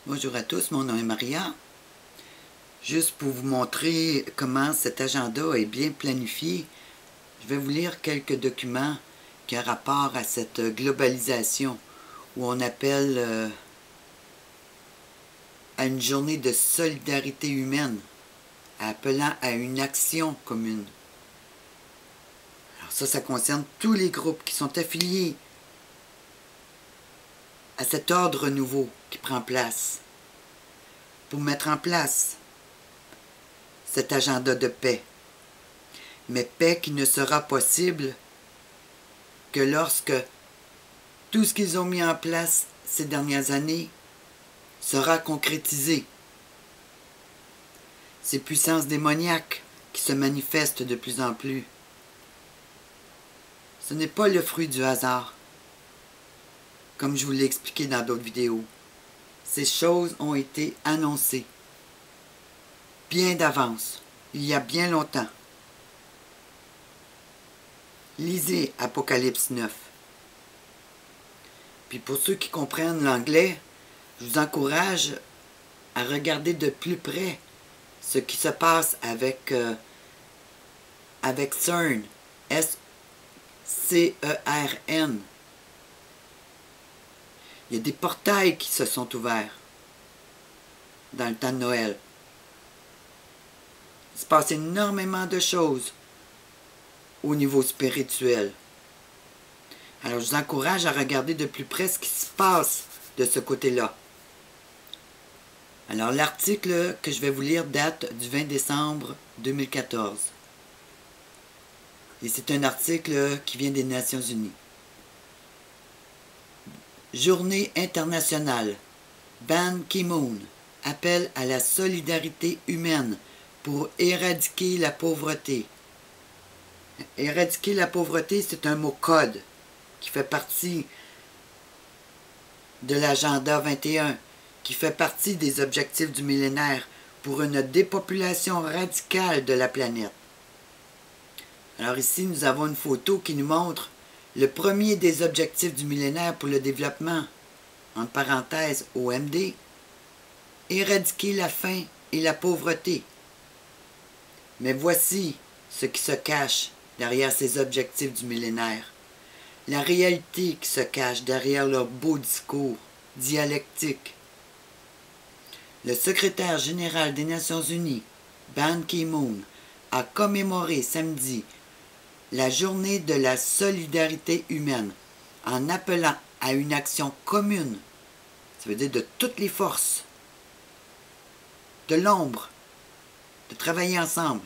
Bonjour à tous, mon nom est Maria. Juste pour vous montrer comment cet agenda est bien planifié, je vais vous lire quelques documents qui ont rapport à cette globalisation où on appelle à une journée de solidarité humaine, appelant à une action commune. Alors ça concerne tous les groupes qui sont affiliés à cet ordre nouveau qui prend place pour mettre en place cet agenda de paix. Mais paix qui ne sera possible que lorsque tout ce qu'ils ont mis en place ces dernières années sera concrétisé. Ces puissances démoniaques qui se manifestent de plus en plus, ce n'est pas le fruit du hasard, comme je vous l'ai expliqué dans d'autres vidéos. Ces choses ont été annoncées bien d'avance, il y a bien longtemps. Lisez Apocalypse 9. Puis pour ceux qui comprennent l'anglais, je vous encourage à regarder de plus près ce qui se passe avec CERN, S-C-E-R-N. Il y a des portails qui se sont ouverts dans le temps de Noël. Il se passe énormément de choses au niveau spirituel. Alors je vous encourage à regarder de plus près ce qui se passe de ce côté-là. Alors l'article que je vais vous lire date du 20 décembre 2014. Et c'est un article qui vient des Nations Unies. Journée internationale. Ban Ki-moon appelle à la solidarité humaine pour éradiquer la pauvreté. Éradiquer la pauvreté, c'est un mot code qui fait partie de l'agenda 21, qui fait partie des objectifs du millénaire pour une dépopulation radicale de la planète. Alors ici, nous avons une photo qui nous montre le premier des objectifs du millénaire pour le développement, entre parenthèses OMD, éradiquer la faim et la pauvreté. Mais voici ce qui se cache derrière ces objectifs du millénaire. La réalité qui se cache derrière leurs beaux discours dialectiques. Le secrétaire général des Nations Unies, Ban Ki-moon, a commémoré samedi la journée de la solidarité humaine en appelant à une action commune, ça veut dire de toutes les forces, de l'ombre, de travailler ensemble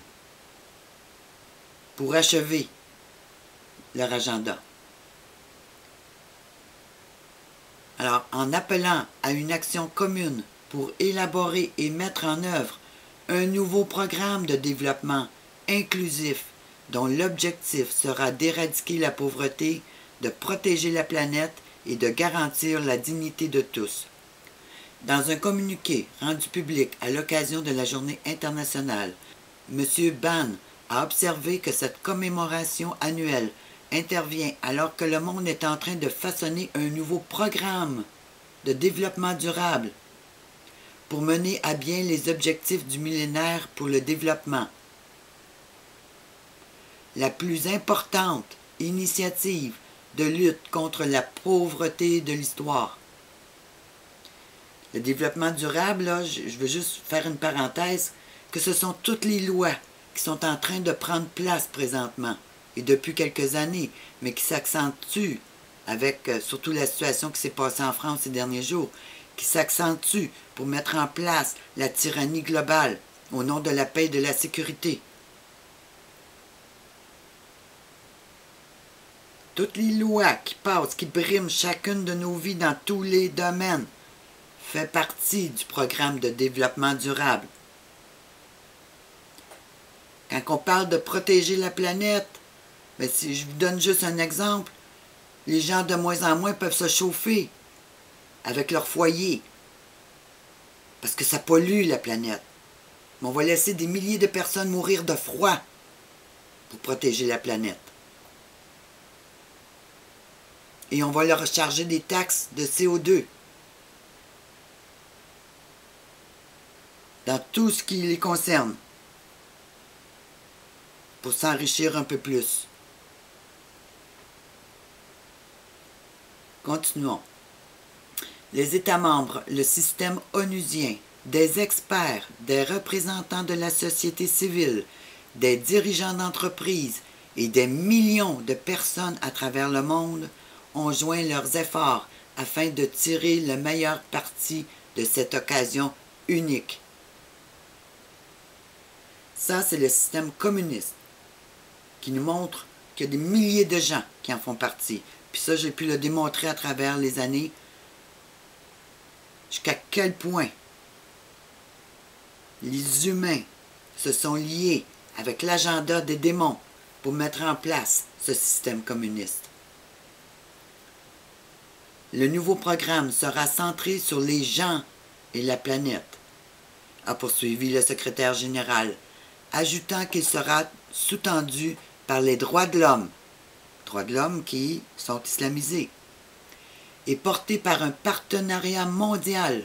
pour achever leur agenda. Alors, en appelant à une action commune pour élaborer et mettre en œuvre un nouveau programme de développement inclusif dont l'objectif sera d'éradiquer la pauvreté, de protéger la planète et de garantir la dignité de tous. Dans un communiqué rendu public à l'occasion de la Journée internationale, M. Ban a observé que cette commémoration annuelle intervient alors que le monde est en train de façonner un nouveau programme de développement durable pour mener à bien les objectifs du millénaire pour le développement. La plus importante initiative de lutte contre la pauvreté de l'histoire. Le développement durable, là, je veux juste faire une parenthèse, que ce sont toutes les lois qui sont en train de prendre place présentement, et depuis quelques années, mais qui s'accentuent avec surtout la situation qui s'est passée en France ces derniers jours, qui s'accentue pour mettre en place la tyrannie globale au nom de la paix et de la sécurité. Toutes les lois qui passent, qui briment chacune de nos vies dans tous les domaines, fait partie du programme de développement durable. Quand on parle de protéger la planète, ben si je vous donne juste un exemple, les gens de moins en moins peuvent se chauffer avec leur foyer parce que ça pollue la planète. Mais on va laisser des milliers de personnes mourir de froid pour protéger la planète. Et on va leur charger des taxes de CO2. dans tout ce qui les concerne pour s'enrichir un peu plus. Continuons. Les États membres, le système onusien, des experts, des représentants de la société civile, des dirigeants d'entreprises et des millions de personnes à travers le monde ont joint leurs efforts afin de tirer le meilleur parti de cette occasion unique. Ça, c'est le système communiste qui nous montre qu'il y a des milliers de gens qui en font partie. Puis ça, j'ai pu le démontrer à travers les années, jusqu'à quel point les humains se sont liés avec l'agenda des démons pour mettre en place ce système communiste. Le nouveau programme sera centré sur les gens et la planète, a poursuivi le secrétaire général, ajoutant qu'il sera sous-tendu par les droits de l'homme qui sont islamisés, et porté par un partenariat mondial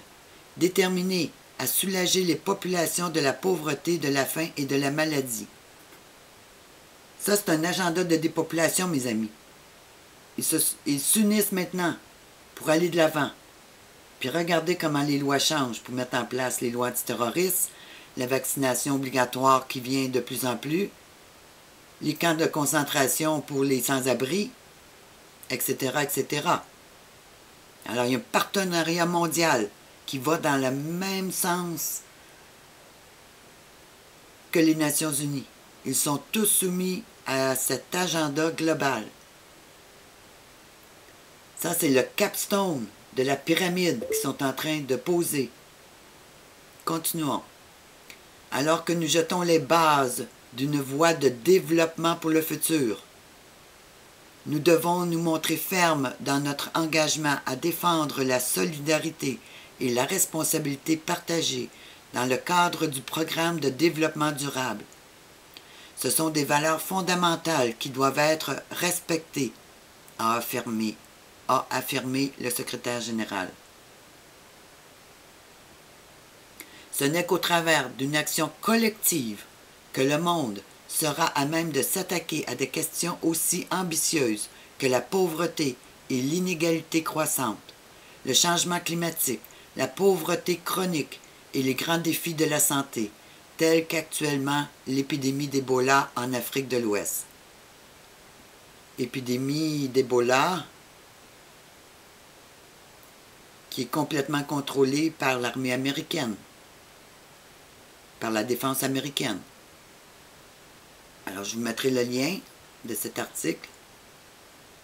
déterminé à soulager les populations de la pauvreté, de la faim et de la maladie. Ça, c'est un agenda de dépopulation, mes amis. Ils s'unissent maintenant pour aller de l'avant. Puis regardez comment les lois changent pour mettre en place les lois antiterroristes, la vaccination obligatoire qui vient de plus en plus, les camps de concentration pour les sans-abri, etc., etc. Alors, il y a un partenariat mondial qui va dans le même sens que les Nations Unies. Ils sont tous soumis à cet agenda global. Ça, c'est le capstone de la pyramide qu'ils sont en train de poser. Continuons. Alors que nous jetons les bases d'une voie de développement pour le futur, nous devons nous montrer fermes dans notre engagement à défendre la solidarité et la responsabilité partagée dans le cadre du programme de développement durable. Ce sont des valeurs fondamentales qui doivent être respectées, a affirmé le secrétaire général. Ce n'est qu'au travers d'une action collective que le monde sera à même de s'attaquer à des questions aussi ambitieuses que la pauvreté et l'inégalité croissante, le changement climatique, la pauvreté chronique et les grands défis de la santé, tels qu'actuellement l'épidémie d'Ebola en Afrique de l'Ouest. Épidémie d'Ebola qui est complètement contrôlée par l'armée américaine, par la défense américaine. Alors, je vous mettrai le lien de cet article